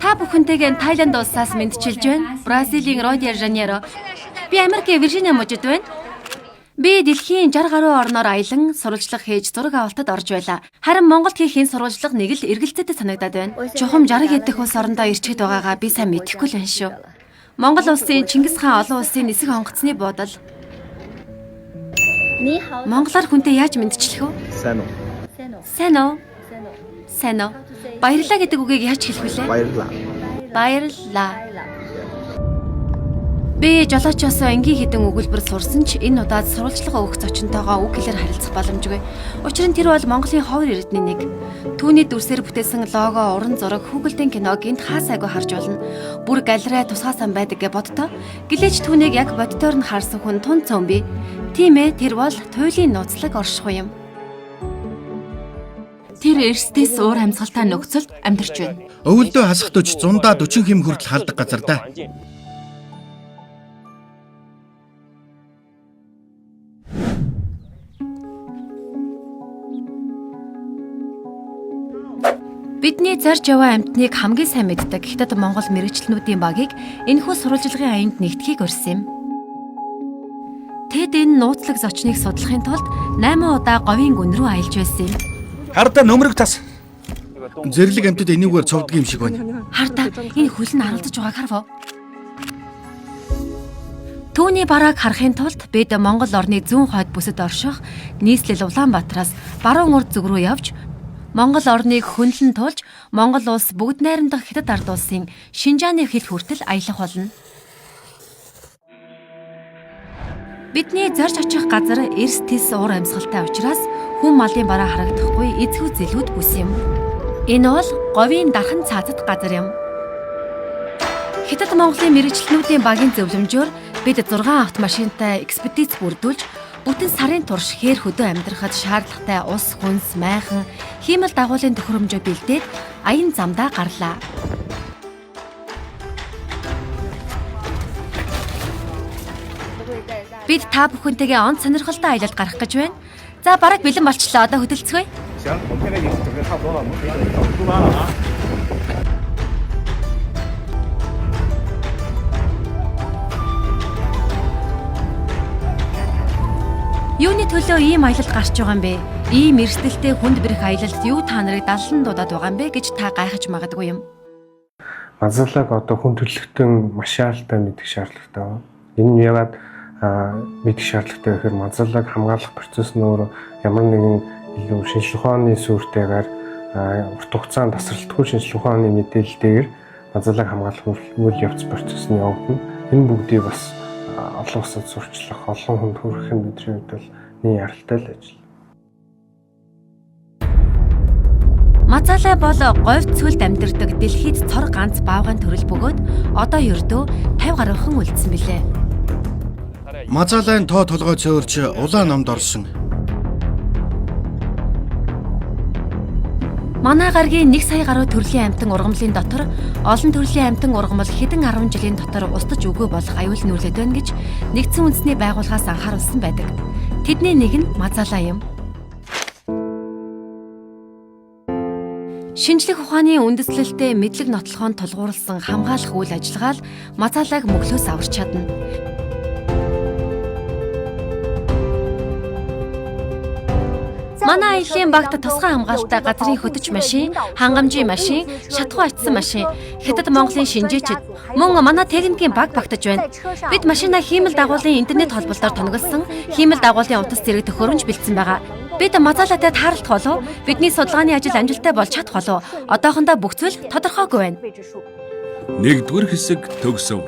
Та бүхэнтэйгээ Тайланд улсаас мэдчилж байна. Бразилийн Рио де Жанейро. Би Америкийн Виржиниа мужид байна. Би дэлхийн 60 гаруй орноор аялан сурвалжлага хийж зураг авалтад орж байла. Харин Монголд хийх энэ сурвалжлага нэг л эргэлзээтэй санагдаад байна. Чухам 60 эдэх улс орондоо ирчихэд байгаагаа би сайн мэдэхгүй л байна шүү. Монгол улсын Чингис хаан олон улсын нисэх онгоцны буудал. Монголоор хүнтэй яаж мэдчихлэх вэ? Сайн уу? Сайн уу? Сайн уу? Баярлаа гэдэг үгийг яаж хэлэх вүлээ? Баярлаа. Баярлаа. Би жолоочоос энгийн хідэн өгүүлбэр сурсан ч энэ удаад сурвалжлага өгөх зочинтойгоо үг хэлээр харилцах боломжгүй. Учир нь тэр бол Монголын ховор эрдэнэ нэг. Түүний дүрсээр бүтээсэн лого, уран зураг, хүүхэлдэйн кино гинт хаасайгүй харж болно. Бүр галерей тусгаасан байдаг гэж бодтоо. Гэлээч түүнийг яг бодитоор нь харсан хүн тун цөмби. Тийм ээ, тэр бол туйлын нууцлаг оршихуй юм. Тэр эрсдээс уур амьсгалтай нөхцөлд амьдарч байна. Өвөлдөө хасахтуч 140 хэм хүртэл халдаг газар да. Бидний зарж яваа амьтныг хамгийн сайн мэддэг Хятад Монгол мэрэгчлэнүүдийн багийг энэхүү сурвалжлагын аянд нэгтгэхийг урьсан юм. Тэд энэ нууцлаг зочныг судлахын тулд 8 удаа говийн гүн рүү аялж байсан юм. Хардаа нөмрөг тас. Зэрлэг амьтад энийгээр цовдөг юм шиг байна. Хардаа энэ хөл нь харалдаж байгааг харав. Түүний барааг харахын тулд бид Монгол орны зүүн хойд бүсэд орших нийслэл Улаанбаатараас баруун урд зүг рүү явж Монгол орныг хөндлөн тулж Монгол улс бүгд найрамдах Хятад ард улсын Шинжааны хил хүртэл аялах болно. Бидний зорж очих газар эрс тис уур амьсгалтай учраас хүн малын бараа харагдахгүй эзхүү зэлүүд бүс юм. Энэ бол говийн дархан цаазат газар юм. Хятад Монголын мэрэгчлэнүүдийн багийн зөвлөмжөөр бид 6 автомашинтай экспедиц бүрдүүлж бүтэн сарын турш хээр хөдөө амьдрахад шаардлагатай ус, хүнс, майхан, хиймэл дагуулын төхөөрөмжөө бэлдээд аян замдаа гарлаа. Бид та бүхэнтэйгээ онц сонирхолтой аялалд гарах гэж байна. За бараг бэлэн болчлоо. Одоо хөдөлцгөөе. Юуны төлөө ийм аялалд гарч байгаа юм бэ? Ийм эрсдэлтэй хүнд бэрх аялалд юу та нарыг даллан дуудаад байгаа юм бэ гэж та гайхаж магадгүй юм. Мазалаг одоо хүн төрөлхтөн маш шаардлагатай мэдэх шаардлагатай байна. Энэ нь яагаад мэдэх шаардлагатай гэхээр мазалаг хамгаалах процесс нь өөр ямар нэгэн илүү шинжлэх ухааны сүртэйгээр урт хугацаанд тасралтгүй шинжлэх ухааны мэдээлэлтэйгээр мазалаг хамгаалах үйл явц процесс нь явагдана. Энэ бүгдийг бас олон улсад сурчлах, олон хүнд хүргэх нь бидний хувьд бол нэг яралтай л ажил. Мазалай бол говьд цөлд амьдардаг дэлхийд цор ганц баавгайн төрөл бөгөөд одоо ердөө 50 гаруйхан үлдсэн билээ. Мазалайн тоо толгой цөөрч улаан номд орсон. Манай гаргийн 1 сая гаруй төрлийн амьтан ургамлын дотор олон төрлийн амьтан ургамал хэдэн 10 жилийн дотор устж өгөө болох аюул нүүлээд байна гэж нэгдсэн үндэсний байгууллагаас анхааруулсан байдаг. Тэдний нэг нь Мазалай юм. Шинжлэх ухааны үндэслэлтэй мэдлэг нотлохонд тулгуурласан хамгаалах үйл ажиллагаа л Мазалайг мөглөөс аварч чадна. Манай аяллаа багт тусгай хамгаалалттай газрын хөдөж машин, хангамжийн машин, шатхуу очсон машин, Хятад Монголын шинжээчд мөн манай техникийн баг багтаж байна. Бид машинаа хиймэл дагуулын интернет холболтоор тоногсон хиймэл дагуулын утас зэрэг төхөөрөмж бэлдсэн байгаа. Бид Мазалайтай таарлах болов бидний судалгааны ажил амжилттай болж чадах болов одоохондоо бүх зүйл тодорхойгүй байна. Нэгдүгээр хэсэг төгсөв.